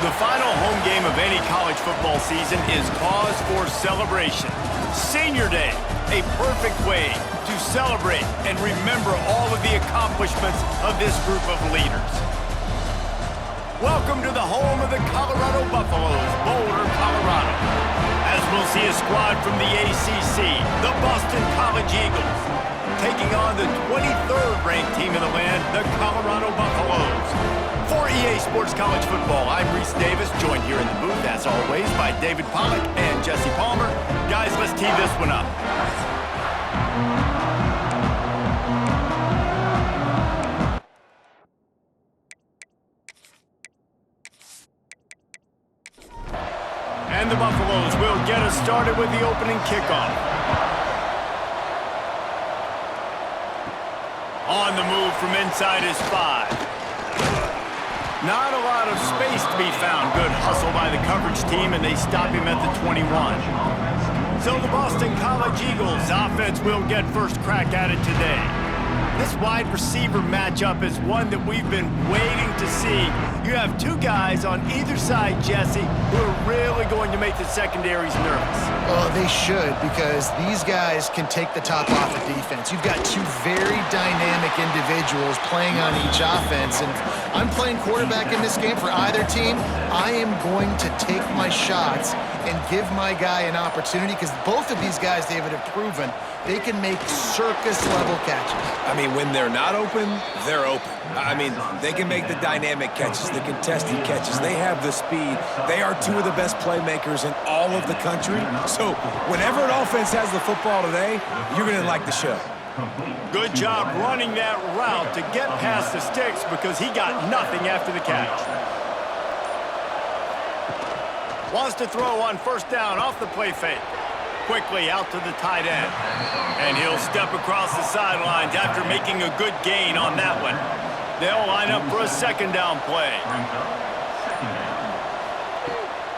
The final home game of any college football season is cause for celebration. Senior Day, a perfect way to celebrate and remember all of the accomplishments of this group of leaders. Welcome to the home of the Colorado Buffaloes, Boulder, Colorado. As we'll see a squad from the ACC, the Boston College Eagles, taking on the 23rd ranked team in the land, the Colorado Buffaloes. For EA Sports College Football, I'm Reese Davis, joined here in the booth, as always, by David Pollack and Jesse Palmer. Guys, let's tee this one up. And the Buffaloes will get us started with the opening kickoff. On the move from inside is 5. Not a lot of space to be found. Good hustle by the coverage team, and they stop him at the 21. So the Boston College Eagles offense will get first crack at it today. This wide receiver matchup is one that we've been waiting to see. You have two guys on either side, Jesse, who are really going to make the secondaries nervous. Well, they should, because these guys can take the top off the defense. You've got two very dynamic individuals playing on each offense, and if I'm playing quarterback in this game for either team, I am going to take my shots and give my guy an opportunity, because both of these guys, David, have proven they can make circus-level catches. I mean, when they're not open, they're open. I mean, they can make the dynamic catches, the contested catches. They have the speed. They are two of the best playmakers in all of the country. So whenever an offense has the football today, you're going to like the show. Good job running that route to get past the sticks, because he got nothing after the catch. Wants to throw on first down off the play fake. Quickly out to the tight end. And he'll step across the sidelines after making a good gain on that one. They'll line up for a second down play.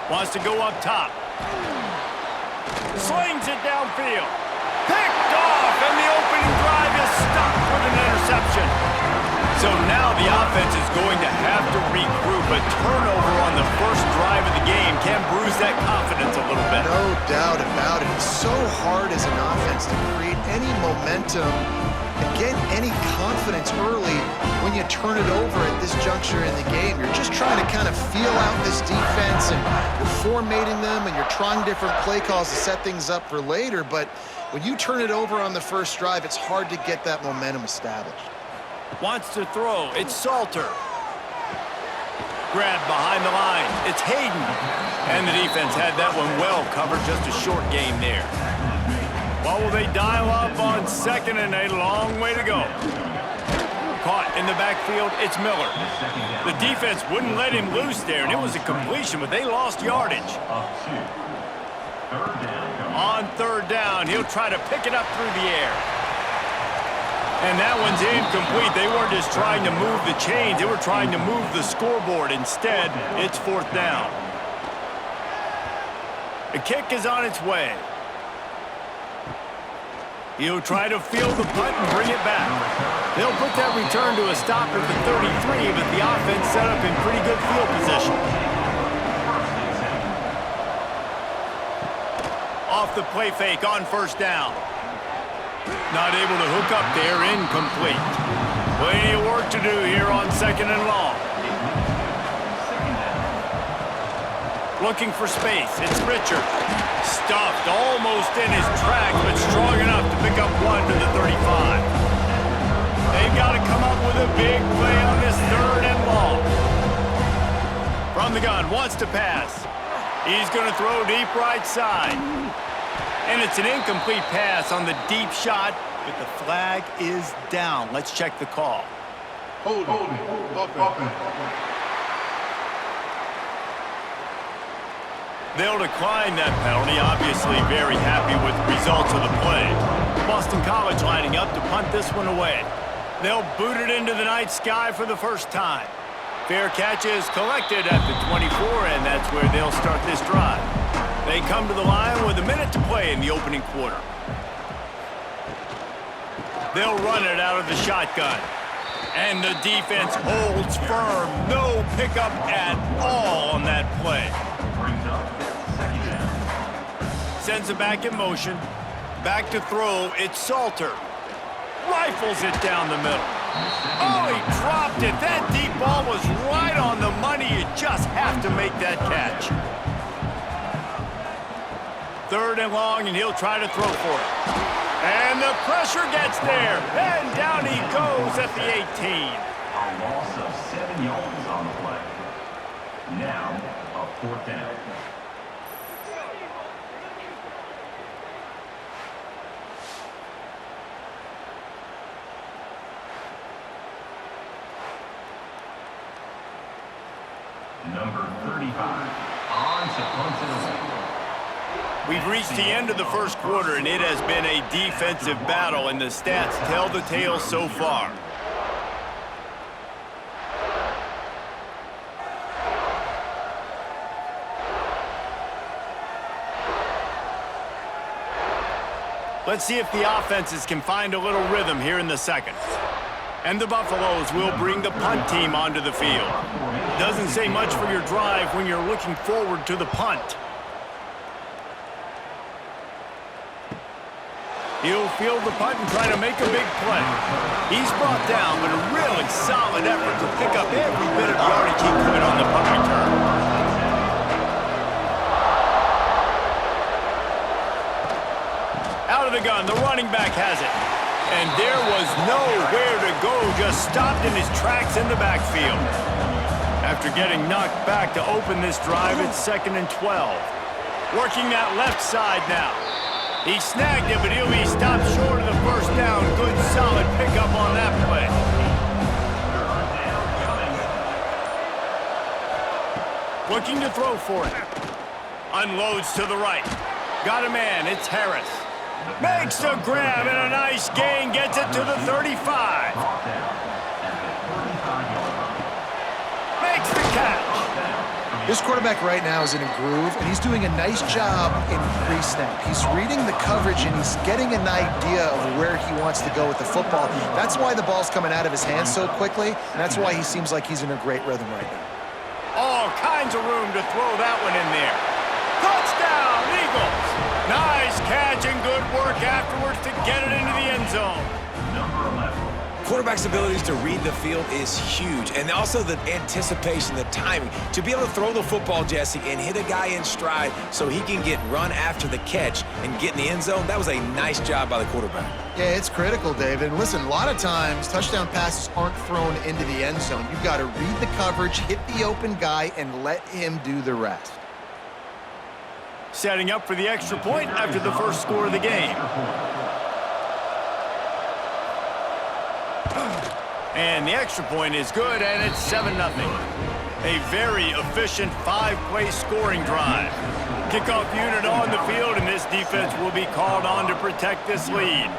Wants to go up top. Slings it downfield. Picked off, and the opening drive is stopped with an interception. So now the offense is going to have to regroup. A turnover on the first drive of the game can bruise that confidence a little bit. No doubt about it. It's so hard as an offense to create any momentum and get any confidence early when you turn it over at this juncture in the game. You're just trying to kind of feel out this defense, and you're formatting them, and you're trying different play calls to set things up for later. But when you turn it over on the first drive, it's hard to get that momentum established. Wants to throw. It's Salter. Grabbed behind the line. It's Hayden. And the defense had that one well covered. Just a short game there. Well, will they dial up on second and a long way to go? Caught in the backfield. It's Miller. The defense wouldn't let him loose there, and it was a completion, but they lost yardage. On third down, he'll try to pick it up through the air. And that one's incomplete. They weren't just trying to move the chains. They were trying to move the scoreboard. Instead, it's fourth down. The kick is on its way. He'll try to field the punt and bring it back. They'll put that return to a stop at the 33, but the offense set up in pretty good field position. Off the play fake on first down. Not able to hook up there, incomplete. Plenty of work to do here on second and long. Looking for space, it's Richard. Stuffed almost in his tracks, but strong enough to pick up one to the 35. They've got to come up with a big play on this third and long. From the gun, wants to pass. He's going to throw deep right side. And it's an incomplete pass on the deep shot, but the flag is down. Let's check the call. Hold it. They'll decline that penalty, obviously very happy with the results of the play. Boston College lining up to punt this one away. They'll boot it into the night sky for the first time. Fair catch is collected at the 24, and that's where they'll start this drive. They come to the line with a minute to play in the opening quarter. They'll run it out of the shotgun. And the defense holds firm. No pickup at all on that play. Sends it back in motion. Back to throw. It's Salter. Rifles it down the middle. Oh, he dropped it. That deep ball was right on the money. You just have to make that catch. 3rd and long, and he'll try to throw for it. And the pressure gets there. And down he goes at the 18. A loss of 7 yards on the play. Now, a 4th down. Number 35, on to punt it away. We've reached the end of the first quarter, and it has been a defensive battle, and the stats tell the tale so far. Let's see if the offenses can find a little rhythm here in the second. And the Buffaloes will bring the punt team onto the field. Doesn't say much for your drive when you're looking forward to the punt. He'll field the punt and try to make a big play. He's brought down, but a really solid effort to pick up every bit of yardage he could on the punt return. Out of the gun, the running back has it. And there was nowhere to go, just stopped in his tracks in the backfield. After getting knocked back to open this drive, it's 2nd and 12. Working that left side now. He snagged it, but he'll be stopped short of the first down. Good, solid pickup on that play. Looking to throw for it. Unloads to the right. Got a man, it's Harris. Makes the grab and a nice gain, gets it to the 35. Makes the catch. This quarterback right now is in a groove, and he's doing a nice job in pre-snap. He's reading the coverage, and he's getting an idea of where he wants to go with the football. That's why the ball's coming out of his hands so quickly, and that's why he seems like he's in a great rhythm right now. All kinds of room to throw that one in there. Touchdown, Eagles! Nice catch and good work afterwards to get it into the end zone. Number 11. Quarterback's abilities to read the field is huge, and also the anticipation, the timing. To be able to throw the football, Jesse, and hit a guy in stride so he can get run after the catch and get in the end zone, that was a nice job by the quarterback. Yeah, it's critical, David. And listen, a lot of times, touchdown passes aren't thrown into the end zone. You've got to read the coverage, hit the open guy, and let him do the rest. Setting up for the extra point after the first score of the game. And the extra point is good, and it's 7-0. A very efficient 5-play scoring drive. Kickoff unit on the field, and this defense will be called on to protect this lead.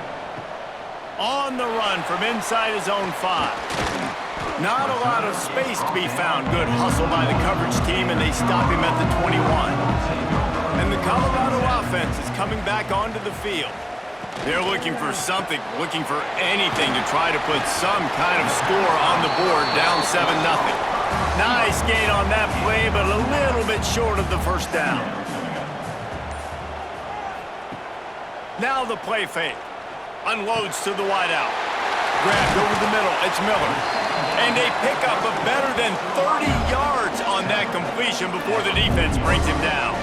On the run from inside his own 5. Not a lot of space to be found. Good hustle by the coverage team, and they stop him at the 21. And the Colorado offense is coming back onto the field. They're looking for something, looking for anything to try to put some kind of score on the board, down 7-0. Nice gain on that play, but a little bit short of the first down. Now the play fake. Unloads to the wideout. Grabbed over the middle, it's Miller. And a pickup of better than 30 yards on that completion before the defense brings him down.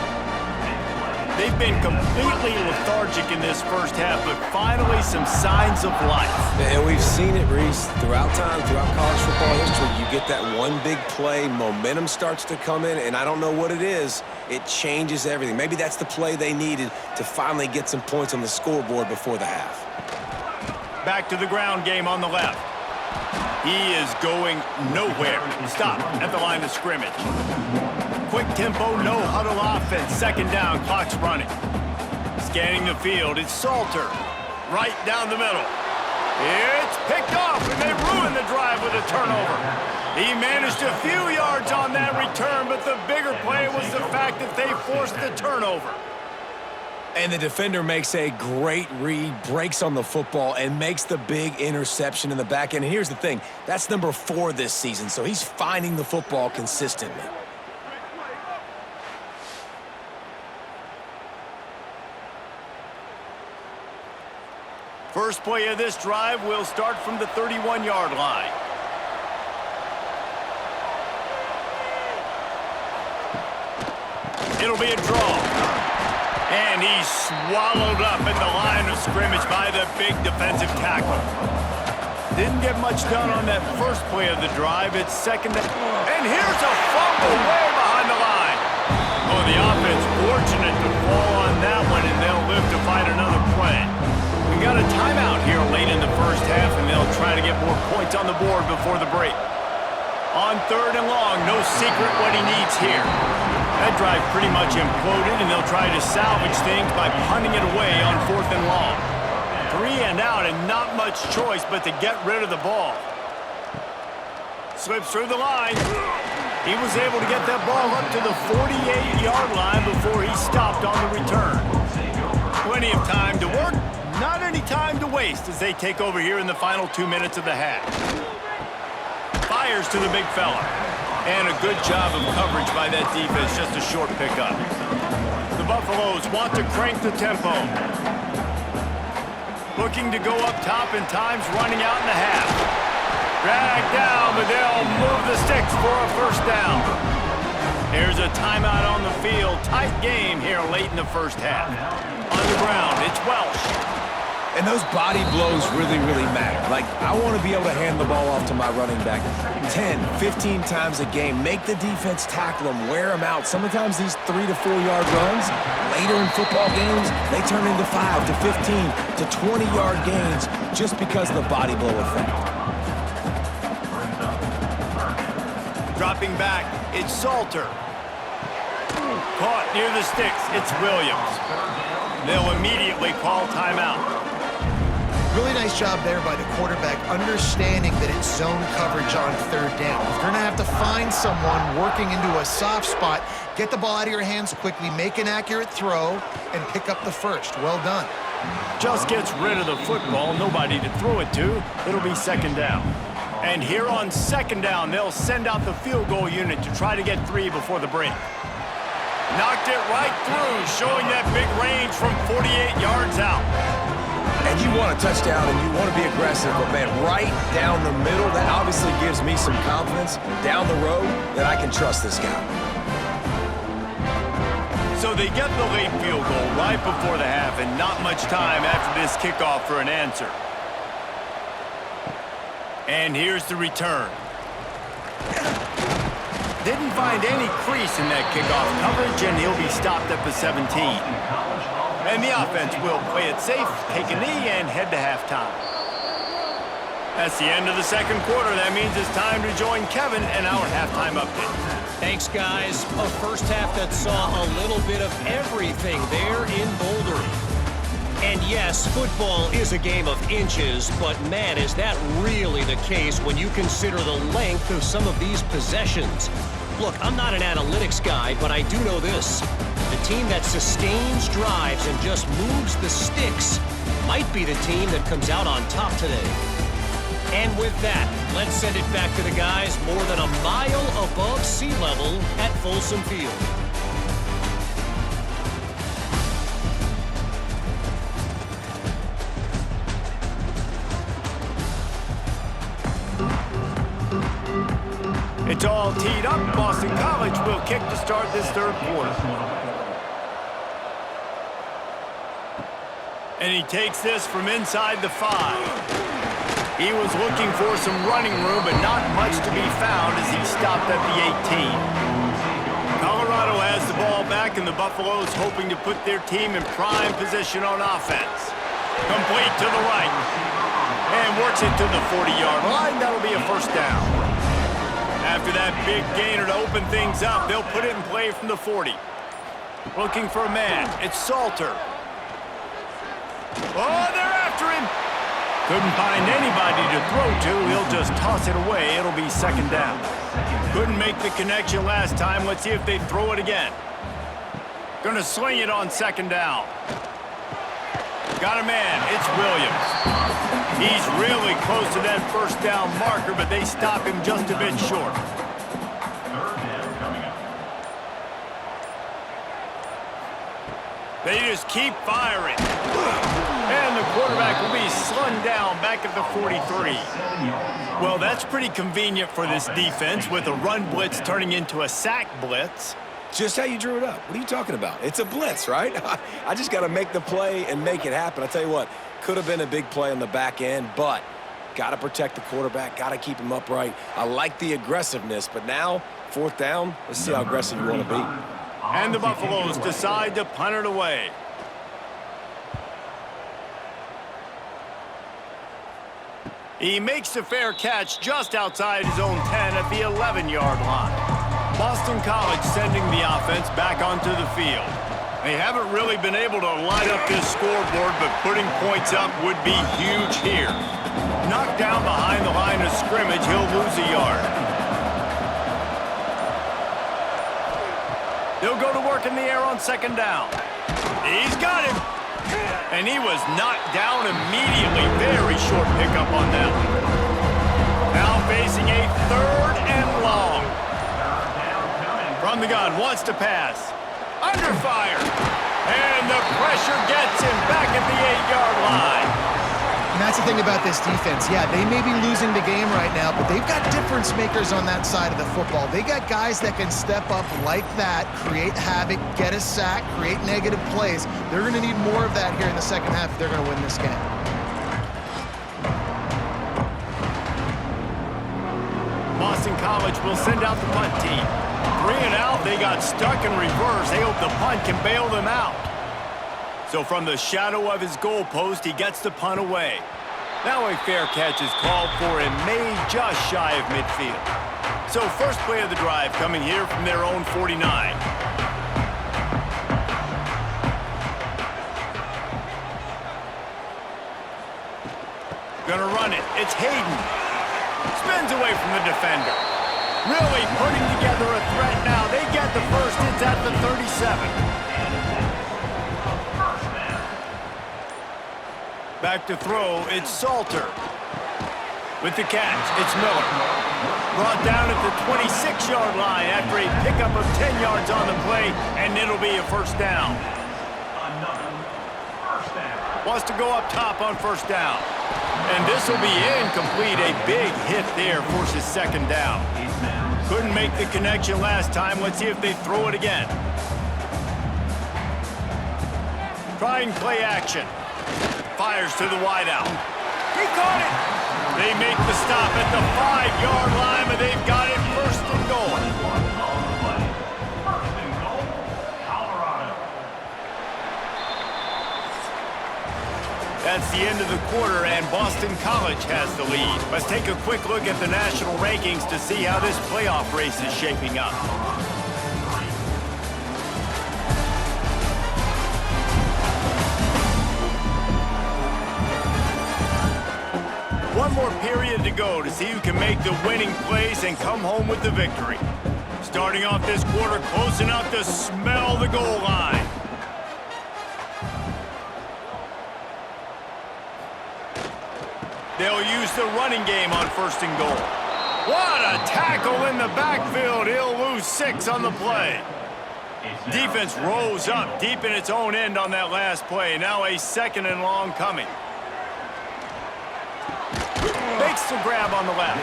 They've been completely lethargic in this first half, but finally some signs of life. And we've seen it, Reese, throughout time, throughout college football history. You get that one big play, momentum starts to come in, and I don't know what it is. It changes everything. Maybe that's the play they needed to finally get some points on the scoreboard before the half. Back to the ground game on the left. He is going nowhere. Stop at the line of scrimmage. Quick tempo, no huddle offense. 2nd down, clock's running. Scanning the field, it's Salter. Right down the middle. It's picked off, and they ruined the drive with a turnover. He managed a few yards on that return, but the bigger play was the fact that they forced the turnover. And the defender makes a great read, breaks on the football, and makes the big interception in the back end. And here's the thing, that's number 4 this season, so he's finding the football consistently. First play of this drive will start from the 31-yard line. It'll be a draw. And he's swallowed up at the line of scrimmage by the big defensive tackle. Didn't get much done on that first play of the drive. It's second. And here's a fumble way behind the line. Oh, the offense fortunate to fall on that one, and they'll live to find another play. We got a timeout here late in the first half, and they'll try to get more points on the board before the break. On 3rd and long, no secret what he needs here. That drive pretty much imploded, and they'll try to salvage things by punting it away on 4th and long. 3 and out, and not much choice but to get rid of the ball. Slips through the line. He was able to get that ball up to the 48-yard line before he stopped on the return. Plenty of time to work, not any time to waste as they take over here in the final 2 minutes of the half. Fires to the big fella. And a good job of coverage by that defense, just a short pickup. The Buffaloes want to crank the tempo. Looking to go up top, and time's running out in the half. Dragged down, but they'll move the sticks for a first down. Here's a timeout on the field. Tight game here late in the first half. On the ground, it's Welsh. And those body blows really, really matter. Like, I want to be able to hand the ball off to my running back 10, 15 times a game. Make the defense tackle them, wear them out. Sometimes these 3 to 4 yard runs, later in football games, they turn into 5 to 15 to 20-yard gains just because of the body blow effect. Dropping back, it's Salter. Caught near the sticks, it's Williams. They'll immediately call timeout. Really nice job there by the quarterback, understanding that it's zone coverage on 3rd down. If you're going to have to find someone working into a soft spot, get the ball out of your hands quickly, make an accurate throw, and pick up the first. Well done. Just gets rid of the football, nobody to throw it to. It'll be 2nd down. And here on 2nd down, they'll send out the field goal unit to try to get 3 before the break. Knocked it right through, showing that big range from 48 yards out. And you want a touchdown and you want to be aggressive, but man, right down the middle, that obviously gives me some confidence down the road that I can trust this guy. So they get the late field goal right before the half, and not much time after this kickoff for an answer. And here's the return. Didn't find any crease in that kickoff coverage, and he'll be stopped at the 17. And the offense will play it safe, take a knee, and head to halftime. That's the end of the 2nd quarter. That means it's time to join Kevin and our halftime update. Thanks, guys. A first half that saw a little bit of everything there in Boulder. And yes, football is a game of inches, but man, is that really the case when you consider the length of some of these possessions. Look, I'm not an analytics guy, but I do know this. The team that sustains drives and just moves the sticks might be the team that comes out on top today. And with that, let's send it back to the guys more than a mile above sea level at Folsom Field. It's all teed up. Boston College will kick to start this 3rd quarter. And he takes this from inside the 5. He was looking for some running room, but not much to be found as he stopped at the 18. Colorado has the ball back, and the Buffaloes hoping to put their team in prime position on offense. Complete to the right. And works it to the 40-yard line. That'll be a first down. After that big gainer to open things up, they'll put it in play from the 40. Looking for a man. It's Salter. Oh, they're after him. Couldn't find anybody to throw to. He'll just toss it away. It'll be 2nd down. Couldn't make the connection last time. Let's see if they throw it again. Gonna sling it on 2nd down. Got a man. It's Williams. He's really close to that first down marker, but they stop him just a bit short. Third down coming up. They just keep firing. And the quarterback will be slung down back at the 43. Well, that's pretty convenient for this defense with a run blitz turning into a sack blitz. Just how you drew it up. What are you talking about? It's a blitz, right? I just got to make the play and make it happen. I tell you what, could have been a big play on the back end, but got to protect the quarterback, got to keep him upright. I like the aggressiveness, but now, fourth down, let's see how aggressive you want to be. And the Buffaloes decide to punt it away. He makes the fair catch just outside his own 10 at the 11-yard line. Boston College sending the offense back onto the field. They haven't really been able to light up this scoreboard, but putting points up would be huge here. Knocked down behind the line of scrimmage, he'll lose a yard. They'll go to work in the air on second down. He's got him. And he was knocked down immediately. Very short pickup on that one. Now facing a third and long. From the gun, wants to pass. Under fire. And the pressure gets him back at the 8-yard line. And that's the thing about this defense. Yeah, they may be losing the game right now, but they've got difference makers on that side of the football. They got guys that can step up like that, create havoc, get a sack, create negative plays. They're going to need more of that here in the second half if they're going to win this game. Boston College will send out the punt team. 3 and out, they got stuck in reverse. They hope the punt can bail them out. So from the shadow of his goalpost, he gets the punt away. Now a fair catch is called for and made just shy of midfield. So first play of the drive coming here from their own 49. Gonna run it. It's Hayden. Spins away from the defender. Really putting together a threat now. They get the first. It's at the 37. Back to throw, it's Salter. With the catch, it's Miller. Brought down at the 26-yard line after a pickup of 10 yards on the play, and it'll be a first down. Wants to go up top on first down. And this will be incomplete. A big hit there forces second down. Couldn't make the connection last time. Let's see if they throw it again. Trying play action. Fires to the wideout. He caught it. They make the stop at the 5-yard line, but they've got it first and goal. That's the end of the quarter, and Boston College has the lead. Let's take a quick look at the national rankings to see how this playoff race is shaping up. One more period to go to see who can make the winning plays and come home with the victory. Starting off this quarter close enough to smell the goal line. They'll use the running game on first and goal. What a tackle in the backfield. He'll lose 6 on the play. Defense rose up deep in its own end on that last play. Now a second and long coming. Makes the grab on the left.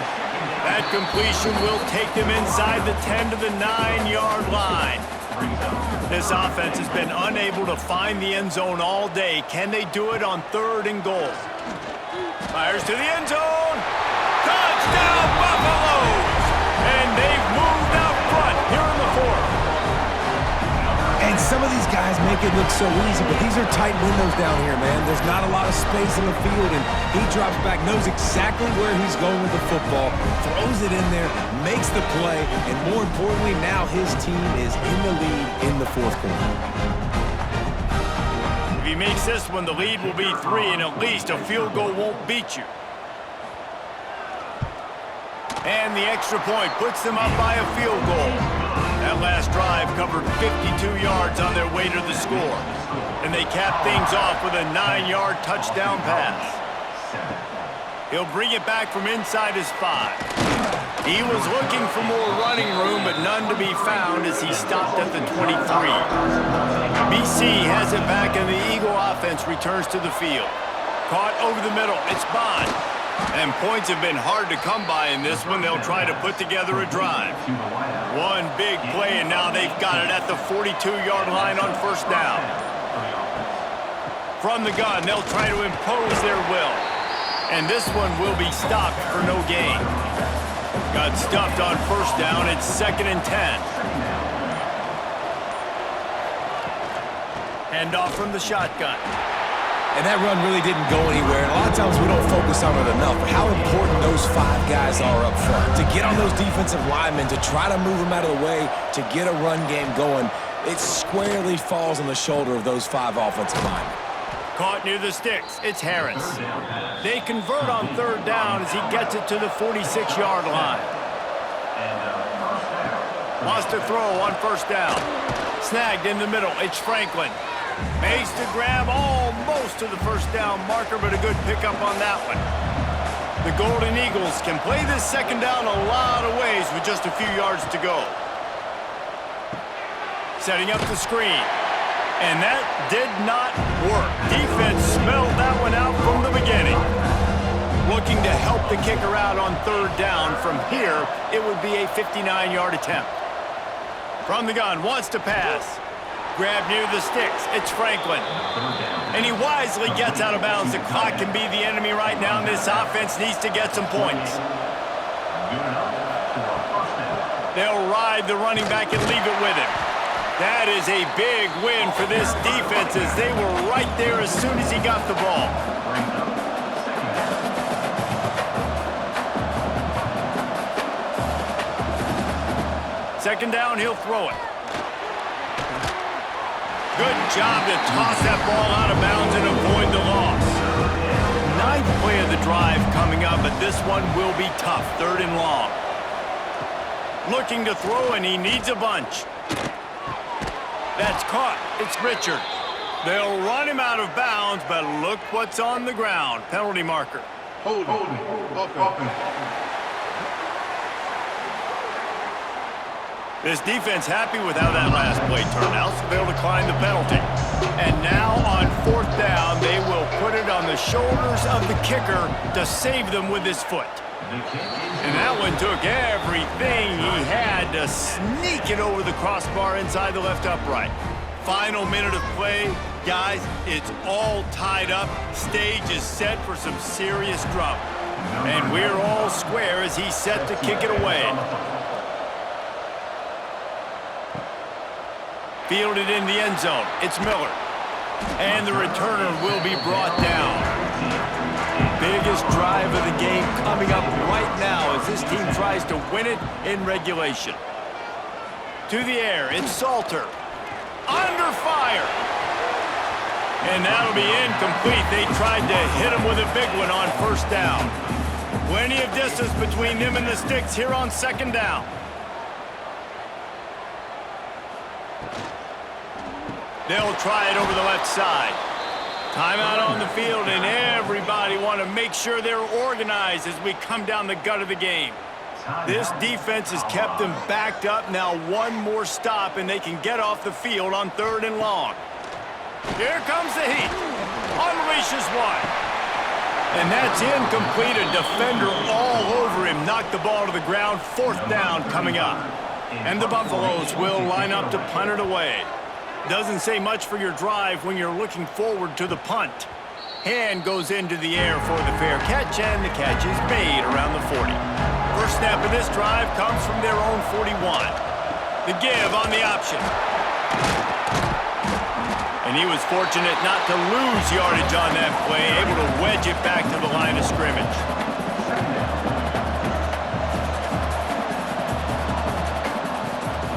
That completion will take them inside the 10 to the 9-yard line. This offense has been unable to find the end zone all day. Can they do it on third and goal? Fires to the end zone. Touchdown, Buffaloes! And they've moved out front here in the fourth. And some of these guys make it look so easy, but these are tight windows down here, man. There's not a lot of space in the field, and he drops back, knows exactly where he's going with the football, throws it in there, makes the play, and more importantly, now his team is in the lead in the fourth quarter. If he makes this one, the lead will be 3, and at least a field goal won't beat you. And the extra point puts them up by a field goal. That last drive covered 52 yards on their way to the score. And they cap things off with a 9-yard touchdown pass. He'll bring it back from inside his 5. He was looking for more running room, but none to be found as he stopped at the 23. BC has it back, and the Eagle offense returns to the field. Caught over the middle. It's Bond. And points have been hard to come by in this one. They'll try to put together a drive. One big play, and now they've got it at the 42-yard line on first down. From the gun, they'll try to impose their will. And this one will be stopped for no gain. Got stuffed on first down. It's 2nd and 10. Handoff from the shotgun. And that run really didn't go anywhere. And a lot of times we don't focus on it enough, but how important those 5 guys are up front. To get on those defensive linemen, to try to move them out of the way, to get a run game going, it squarely falls on the shoulder of those 5 offensive linemen. Caught near the sticks. It's Harris. They convert on third down as he gets it to the 46-yard line. Wants to throw on first down. Snagged in the middle. It's Franklin. Makes the grab almost to the first down marker, but a good pickup on that one. The Golden Eagles can play this second down a lot of ways with just a few yards to go. Setting up the screen. And that did not work. Defense smelled that one out from the beginning. Looking to help the kicker out on third down. From here, it would be a 59-yard attempt. From the gun, wants to pass. Grab near the sticks. It's Franklin. And he wisely gets out of bounds. The clock can be the enemy right now, and this offense needs to get some points. They'll ride the running back and leave it with him. That is a big win for this defense as they were right there as soon as he got the ball. Second down, he'll throw it. Good job to toss that ball out of bounds and avoid the loss. 9th play of the drive coming up, but this one will be tough. 3rd and long. Looking to throw, and he needs a bunch. That's caught. It's Richard. They'll run him out of bounds, but look what's on the ground. Penalty marker. Holding. Offense. This defense happy with how that last play turned out, so they'll decline the penalty. And now on 4th down, they will put it on the shoulders of the kicker to save them with his foot. And that one took everything he had to sneak it over the crossbar inside the left upright. Final minute of play. Guys, it's all tied up. Stage is set for some serious trouble. And we're all square as he's set to kick it away. Fielded in the end zone. It's Miller. And the returner will be brought down. Biggest drive of the game coming up right now as this team tries to win it in regulation. To the air, it's Salter. Under fire. And that'll be incomplete. They tried to hit him with a big one on first down. Plenty of distance between them and the sticks here on second down. They'll try it over the left side. Timeout on the field, and everybody want to make sure they're organized as we come down the gut of the game. This defense has kept them backed up. Now one more stop, and they can get off the field on 3rd and long. Here comes the heat. Unleashes one. And that's incomplete. A defender all over him. Knocked the ball to the ground. 4th down coming up. And the Buffaloes will line up to punt it away. Doesn't say much for your drive when you're looking forward to the punt. Hand goes into the air for the fair catch, and the catch is made around the 40. First snap of this drive comes from their own 41. The give on the option. And he was fortunate not to lose yardage on that play, able to wedge it back to the line of scrimmage.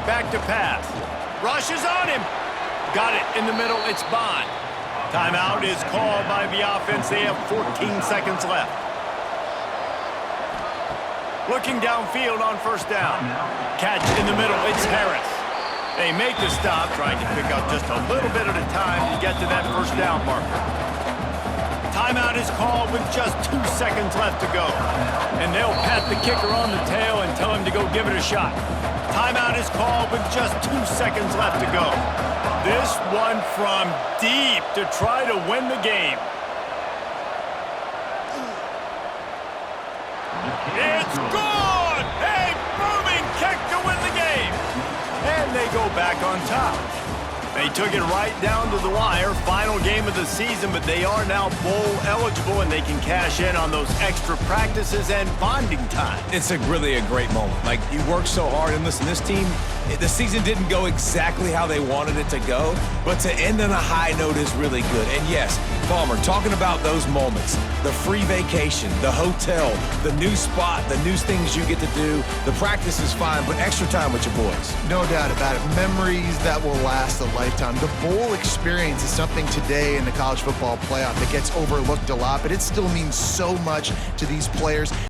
Back to pass. Rushes on him. Got it in the middle. It's Bond. Timeout is called by the offense. They have 14 seconds left. Looking downfield on first down. Catch in the middle. It's Harris. They make the stop, trying to pick up just a little bit at a time to get to that first down marker. Timeout is called with just 2 seconds left to go. And they'll pat the kicker on the tail and tell him to go give it a shot. Timeout is called with just 2 seconds left to go. This one from deep to try to win the game. It's good! A booming kick to win the game. And they go back on top. They took it right down to the wire, final game of the season, but they are now bowl eligible and they can cash in on those extra practices and bonding time. It's really a great moment. Like, you work so hard, and listen, this team, the season didn't go exactly how they wanted it to go, but to end on a high note is really good. And yes, Palmer, talking about those moments, the free vacation, the hotel, the new spot, the new things you get to do, the practice is fine, but extra time with your boys. No doubt about it. Memories that will last a lifetime. The bowl experience is something today in the college football playoff that gets overlooked a lot, but it still means so much to these players.